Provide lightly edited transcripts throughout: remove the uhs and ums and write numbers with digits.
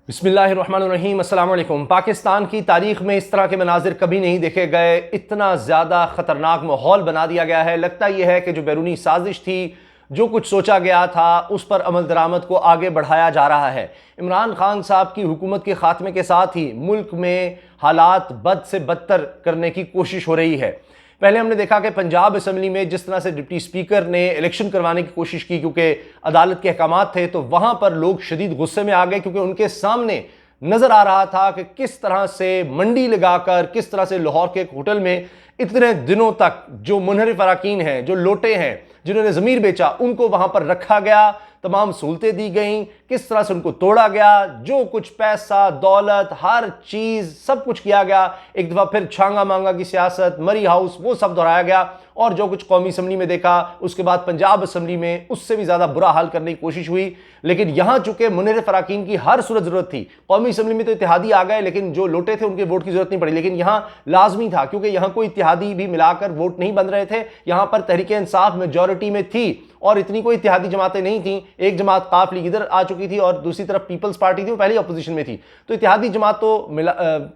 बिस्मिल्लाहिर्रहमानिर्रहीम, अस्सलाम वालेकुम। पाकिस्तान की तारीख में इस तरह के मनाजिर कभी नहीं देखे गए। इतना ज़्यादा ख़तरनाक माहौल बना दिया गया है। लगता यह है कि जो बैरूनी साजिश थी, जो कुछ सोचा गया था, उस पर अमल दरामद को आगे बढ़ाया जा रहा है। इमरान खान साहब की हुकूमत के ख़ात्मे के साथ ही मुल्क में हालात बद से बदतर करने की कोशिश हो रही है। पहले हमने देखा कि पंजाब असम्बली में जिस तरह से डिप्टी स्पीकर ने इलेक्शन करवाने की कोशिश की, क्योंकि अदालत के अहकामात थे, तो वहां पर लोग शदीद गुस्से में आ गए, क्योंकि उनके सामने नजर आ रहा था कि किस तरह से मंडी लगाकर, किस तरह से लाहौर के एक होटल में इतने दिनों तक जो मुनहरिफ अराकीन हैं, जो लोटे हैं, जिन्होंने ज़मीर बेचा, उनको वहां पर रखा गया, तमाम सहूलतें दी गई, किस तरह से उनको तोड़ा गया, जो कुछ पैसा दौलत हर चीज़ सब कुछ किया गया। एक दफ़ा फिर छांगा मांगा की सियासत, मरी हाउस, वो सब दोहराया गया। और जो कुछ कौमी असम्बली में देखा, उसके बाद पंजाब असम्बली में उससे भी ज़्यादा बुरा हाल करने की कोशिश हुई। लेकिन यहाँ चूंकि मुनहरिफ अराकीन की हर सूरत ज़रूरत थी, कौमी असम्बली में तो इत्तेहादी आ गए, लेकिन जो लोटे थे उनके वोट की ज़रूरत नहीं पड़ी। लेकिन यहाँ लाजमी था, क्योंकि यहाँ कोई इत्तेहादी भी मिलाकर वोट नहीं बन रहे थे। यहाँ पर तहरीक इंसाफ मेजॉरिटी में थी और इतनी कोई इत्तेहादी जमातें नहीं थी। एक जमात काफ लीग इधर आ चुकी थी और दूसरी तरफ पीपल्स पार्टी थी, वो पहले अपोजिशन में थी, तो इत्तेहादी जमात तो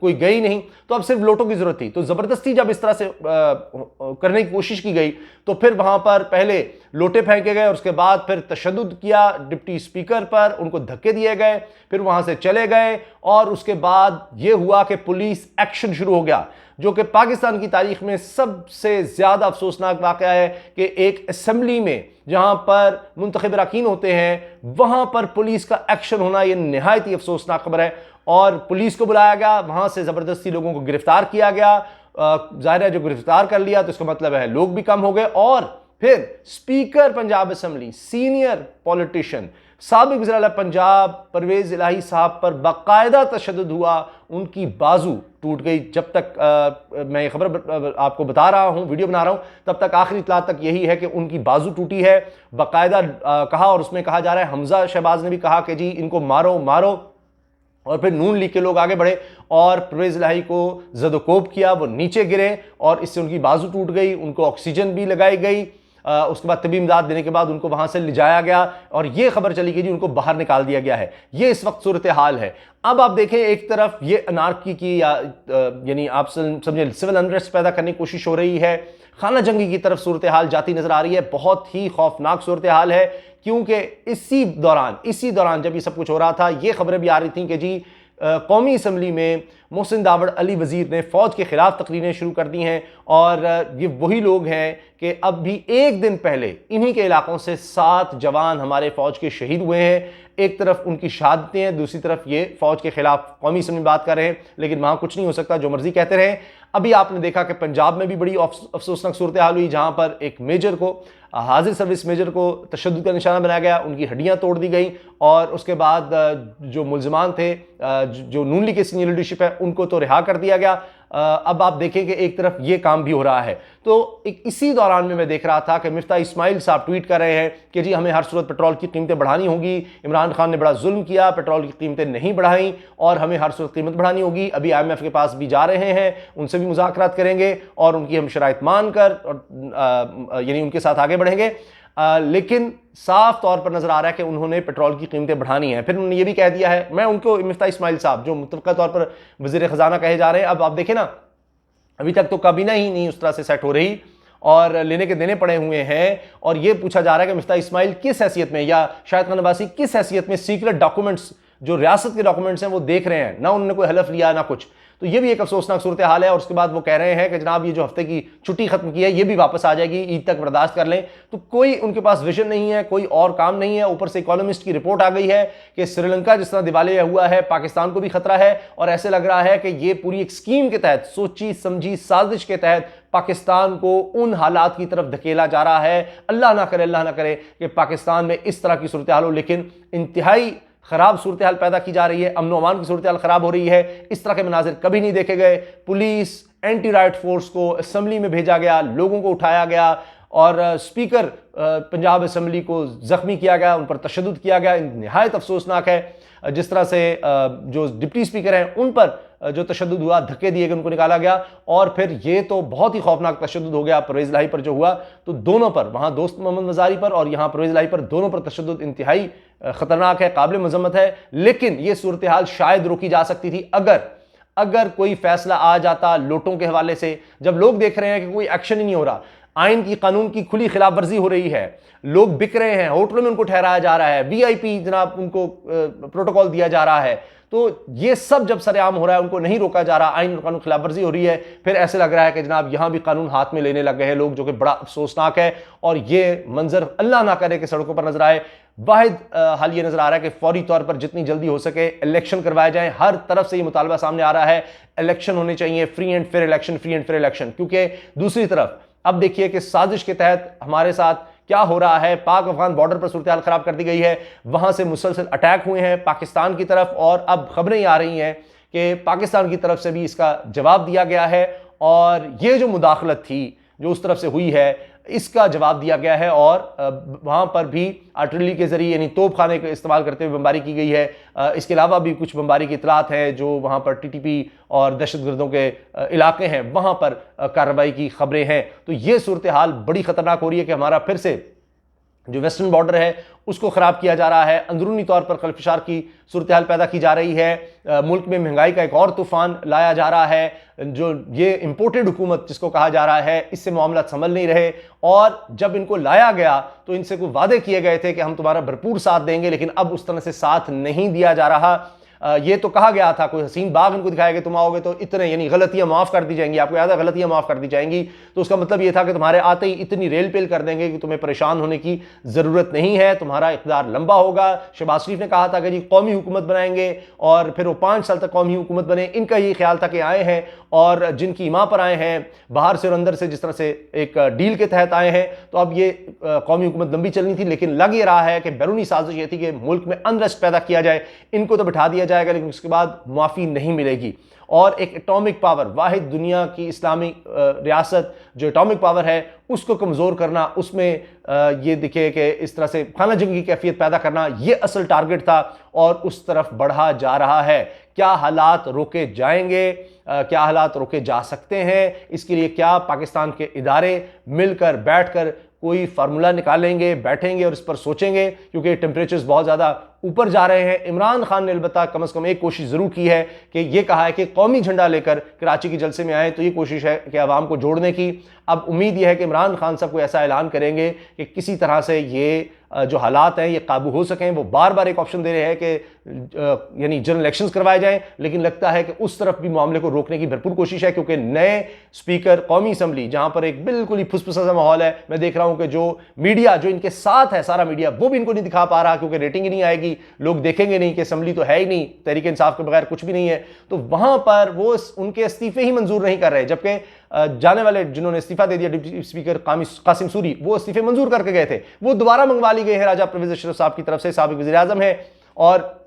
कोई गई नहीं। तो अब सिर्फ लोटों की जरूरत थी। तो जबरदस्ती जब इस तरह से करने की कोशिश की गई, तो फिर वहां पर पहले लोटे फेंके गए, उसके बाद फिर तशद्दुद किया डिप्टी स्पीकर पर, उनको धक्के दिए गए, फिर वहां से चले गए। और उसके बाद यह हुआ कि पुलिस एक्शन शुरू हो गया, जो कि पाकिस्तान की तारीख में सबसे ज्यादा अफसोसनाक वाकया है कि एक असेंबली में जहां पर मुंतखब अरकान होते हैं, वहां पर पुलिस का एक्शन होना, यह निहायत ही अफसोसनाक खबर है। और पुलिस को बुलाया गया, वहां से जबरदस्ती लोगों को गिरफ्तार किया गया। जाहिर है, जो गिरफ्तार कर लिया तो इसका मतलब है लोग भी कम हो गए। और फिर speaker Punjab assembly, senior politician, साबिक वज़ीर-ए-आला पंजाब परवेज इलाही साहब पर बाकायदा तशद्दुद हुआ, उनकी बाजू टूट गई। जब तक मैं ये खबर आपको बता रहा हूं, वीडियो बना रहा हूं, तब तक आखिरी इत्तला तक यही है कि उनकी बाजू टूटी है, बाकायदा कहा। और उसमें कहा जा रहा है, हमजा शहबाज ने भी कहा कि जी इनको मारो मारो। और फिर नून लीग के लोग आगे बढ़े और परवेज इलाही को जदोकोब किया, वो नीचे गिरे और इससे उनकी बाजू टूट गई। उनको ऑक्सीजन भी लगाई गई। उसके बाद तबी इमदाद देने के बाद उनको वहां से ले जाया गया और यह खबर चली कि जी उनको बाहर निकाल दिया गया है। यह इस वक्त सूरत हाल है। अब आप देखें, एक तरफ ये अनार्की की यानी आप समझे सिविल अनरेस्ट पैदा करने की कोशिश हो रही है, खाना जंगी की तरफ सूरत हाल जाती नजर आ रही है। बहुत ही खौफनाक सूरत हाल है, क्योंकि इसी दौरान जब ये सब कुछ हो रहा था, ये खबरें भी आ रही थी कि जी कौमी असम्बली में मोहसिन दावड़ अली वजीर ने फौज के खिलाफ तकरीरें शुरू कर दी हैं। और ये वही लोग हैं कि अब भी एक दिन पहले इन्हीं के इलाकों से 7 जवान हमारे फौज के शहीद हुए हैं। एक तरफ उनकी शहादतें हैं, दूसरी तरफ ये फौज के खिलाफ कौमी असम्बली में बात कर रहे हैं। लेकिन वहां कुछ नहीं हो सकता, जो मर्जी कहते रहे। अभी आपने देखा कि पंजाब में भी बड़ी अफसोसनाक सूरत हाल हुई, जहां पर एक मेजर को, हाजिर सर्विस मेजर को तशद्दुद का निशाना बनाया गया, उनकी हड्डियां तोड़ दी गई। और उसके बाद जो मुल्ज़िमान थे, जो नून लीग की सीनियर लीडरशिप है, उनको तो रिहा कर दिया गया। अब आप देखें कि एक तरफ ये काम भी हो रहा है। तो इसी दौरान में मैं देख रहा था कि मिफ्ता इस्माइल साहब ट्वीट कर रहे हैं कि जी हमें हर सूरत पेट्रोल की कीमतें बढ़ानी होगी। इमरान खान ने बड़ा जुल्म किया, पेट्रोल की कीमतें नहीं बढ़ाई और हमें हर सूरत कीमत बढ़ानी होगी। अभी IMF के पास भी जा रहे हैं, उनसे भी मुज़ाकरात करेंगे और उनकी हम शराइत मानकर यानी उनके साथ आगे बढ़ेंगे। लेकिन साफ तौर पर नजर आ रहा है कि उन्होंने पेट्रोल की कीमतें बढ़ानी है। फिर उन्होंने ये भी कह दिया है, मैं उनको मिफ्ता इस्माइल साहब जो मुतफ़क़ा तौर पर वज़ीर ख़जाना कहे जा रहे हैं, अब आप देखें ना, अभी तक तो काबीना ही नहीं उस तरह से सेट हो रही और लेने के देने पड़े हुए हैं। और यह पूछा जा रहा है कि मिफ्ता इस्माइल किस हैसियत में, या शाहिद खान अब्बासी किस हैसियत में सीक्रेट डॉक्यूमेंट्स, जो रियासत के डॉक्यूमेंट्स हैं, वो देख रहे हैं। ना उन्होंने कोई हलफ लिया ना कुछ। तो ये भी एक अफसोसनाक सूरत हाल है। और उसके बाद वो कह रहे हैं कि जनाब ये जो हफ्ते की छुट्टी खत्म की है, ये भी वापस आ जाएगी, ईद तक बर्दाश्त कर लें। तो कोई उनके पास विजन नहीं है, कोई और काम नहीं है। ऊपर से इकोनॉमिस्ट की रिपोर्ट आ गई है कि श्रीलंका जिस तरह दिवालिया हुआ है, पाकिस्तान को भी खतरा है। और ऐसे लग रहा है कि ये पूरी एक स्कीम के तहत, सोची समझी साजिश के तहत पाकिस्तान को उन हालात की तरफ धकेला जा रहा है। अल्लाह ना करे कि पाकिस्तान में इस तरह की सूरत हाल हो, लेकिन इंतहाई खराब सूरत हाल पैदा की जा रही है। अमन अमान की सूरत हाल खराब हो रही है। इस तरह के मनाजिर कभी नहीं देखे गए। पुलिस, एंटी राइट फोर्स को असम्बली में भेजा गया, लोगों को उठाया गया और स्पीकर पंजाब असम्बली को जख्मी किया गया, उन पर तशद्दुद किया गया। निहायत अफसोसनाक है जिस तरह से जो डिप्टी स्पीकर हैं उन पर जो तशद्दुद हुआ, धक्के दिए गए, उनको निकाला गया। और फिर ये तो बहुत ही खौफनाक तशद्दुद हो गया परवेज़ इलाही पर जो हुआ। तो दोनों पर, वहाँ दोस्त मोहम्मद मज़ारी पर और यहाँ परवेज़ इलाही पर, दोनों पर तशद्दुद इंतहाई ख़तरनाक है, काबिल मज़म्मत है। लेकिन ये सूरत हाल शायद रोकी जा सकती थी अगर कोई फैसला आ जाता लोटों के हवाले से। जब लोग देख रहे हैं कि कोई एक्शन ही नहीं हो रहा, आइन की, कानून की खुली खिलाफ वर्जी हो रही है, लोग बिक रहे हैं, होटलों में उनको ठहराया जा रहा है, वीआईपी जनाब उनको प्रोटोकॉल दिया जा रहा है, तो ये सब जब सरेआम हो रहा है, उनको नहीं रोका जा रहा, आइन और कानून खिलाफ वर्जी हो रही है, फिर ऐसे लग रहा है कि जनाब यहां भी कानून हाथ में लेने लग गए हैं लोग, जो कि बड़ा अफसोसनाक है। और ये मंजर अल्लाह ना करे कि सड़कों पर नजर आए। वाहिद हाल ये नजर आ रहा है कि फौरी तौर पर जितनी जल्दी हो सके इलेक्शन करवाए जाएं। हर तरफ से ये मुतालबा सामने आ रहा है, इलेक्शन होने चाहिए, free and fair election, free and fair election. क्योंकि दूसरी तरफ अब देखिए कि साजिश के तहत हमारे साथ क्या हो रहा है। पाक अफगान बॉर्डर पर सूरत हाल खराब कर दी गई है, वहां से मुसलसल अटैक हुए हैं पाकिस्तान की तरफ, और अब खबरें आ रही हैं कि पाकिस्तान की तरफ से भी इसका जवाब दिया गया है। और ये जो मुदाखलत थी जो उस तरफ से हुई है, इसका जवाब दिया गया है, और वहां पर भी आर्टिलरी के जरिए यानी तोप खाने का इस्तेमाल करते हुए बमबारी की गई है। इसके अलावा भी कुछ बमबारी की इतलात हैं जो वहां पर टीटीपी और दहशतगर्दों के इलाके हैं, वहां पर कार्रवाई की खबरें हैं। तो ये सूरत हाल बड़ी खतरनाक हो रही है कि हमारा फिर से जो वेस्टर्न बॉर्डर है उसको खराब किया जा रहा है, अंदरूनी तौर पर खलफशार की सूरत हाल पैदा की जा रही है, मुल्क में महंगाई का एक और तूफान लाया जा रहा है, जो ये इंपोर्टेड हुकूमत जिसको कहा जा रहा है, इससे मामला संभल नहीं रहे। और जब इनको लाया गया तो इनसे कोई वादे किए गए थे कि हम तुम्हारा भरपूर साथ देंगे, लेकिन अब उस तरह से साथ नहीं दिया जा रहा। ये तो कहा गया था, कोई हसीन बाग इनको दिखाया कि तुम आओगे तो इतने यानी गलतियां माफ कर दी जाएंगी, आपको याद है गलतियां माफ कर दी जाएंगी। तो उसका मतलब ये था कि तुम्हारे आते ही इतनी रेल पेल कर देंगे कि तुम्हें परेशान होने की जरूरत नहीं है, तुम्हारा इक़्तिदार लंबा होगा। शहबाज शरीफ ने कहा था कि जी कौमी हुकूमत बनाएंगे, और फिर वो 5 साल तक कौमी हुकूमत बने। इनका ये ख्याल था कि आए हैं और जिनकी ईमा पर आए हैं, बाहर से और अंदर से जिस तरह से एक डील के तहत आए हैं, तो अब ये कौमी हुकूमत लंबी चलनी थी। लेकिन लग ये रहा है कि बैरूनी साजिश ये थी कि मुल्क में अनरेस्ट पैदा किया जाए, इनको तो बिठा दिया जाएगा लेकिन उसके बाद माफी नहीं मिलेगी। और एक एटॉमिक पावर, वाहिद दुनिया की इस्लामी रियासत जो एटॉमिक पावर है उसको कमज़ोर करना, उसमें ये दिखे कि इस तरह से खाना जंगी की कैफियत पैदा करना, ये असल टारगेट था और उस तरफ बढ़ा जा रहा है। क्या हालात रोके जाएंगे, क्या हालात रोके जा सकते हैं, इसके लिए क्या पाकिस्तान के इदारे मिलकर बैठकर कोई फार्मूला निकालेंगे, बैठेंगे और इस पर सोचेंगे, क्योंकि टेम्परेचर्स बहुत ज़्यादा ऊपर जा रहे हैं। इमरान खान ने अलबत्ता कम से कम एक कोशिश ज़रूर की है कि ये कहा है कि कौमी झंडा लेकर कराची के जलसे में आए, तो ये कोशिश है कि अवाम को जोड़ने की। अब उम्मीद यह है कि इमरान खान साहब को ऐसा ऐलान करेंगे कि किसी तरह से ये जो हालात हैं ये काबू हो सकें। वो बार बार एक ऑप्शन दे रहे हैं कि यानी जनरल इलेक्शंस करवाए जाएं, लेकिन लगता है कि उस तरफ भी मामले को रोकने की भरपूर कोशिश है, क्योंकि नए स्पीकर कौमी असम्बली जहां पर एक बिल्कुल ही फुसफुसा सा माहौल है, मैं देख रहा हूं कि जो मीडिया जो इनके साथ है, सारा मीडिया वो भी इनको नहीं दिखा पा रहा, क्योंकि रेटिंग ही नहीं आएगी, लोग देखेंगे नहीं कि असम्बली तो है ही नहीं, तहरीक इंसाफ के बगैर कुछ भी नहीं है। तो वहां पर वो उनके इस्तीफे ही मंजूर नहीं कर रहे, जबकि जाने वाले जिन्होंने इस्तीफा दे दिया डिप्टी स्पीकर कासिम सूरी, वो इस्तीफे मंजूर करके गए थे, वो दोबारा मंगवा ली गए हैं राजा परवेज अशरफ साहब की तरफ से, साबिक वज़ीर आज़म है, और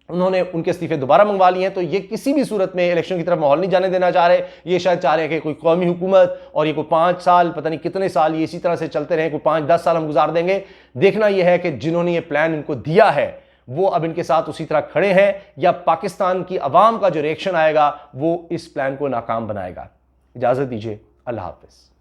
उन्होंने उनके इस्तीफे दोबारा मंगवा लिए हैं। तो ये किसी भी सूरत में इलेक्शन की तरफ माहौल नहीं जाने देना चाह रहे। ये शायद चाह रहे हैं कि कोई कौमी हुकूमत और ये कोई 5 साल पता नहीं कितने साल ये इसी तरह से चलते रहे, कोई 5-10 साल हम गुजार देंगे। देखना यह है कि जिन्होंने ये प्लान इनको दिया है वो अब इनके साथ उसी तरह खड़े हैं, या पाकिस्तान की आवाम का जो रिएक्शन आएगा वो इस प्लान को नाकाम बनाएगा। इजाजत दीजिए, अल्लाह हाफिज।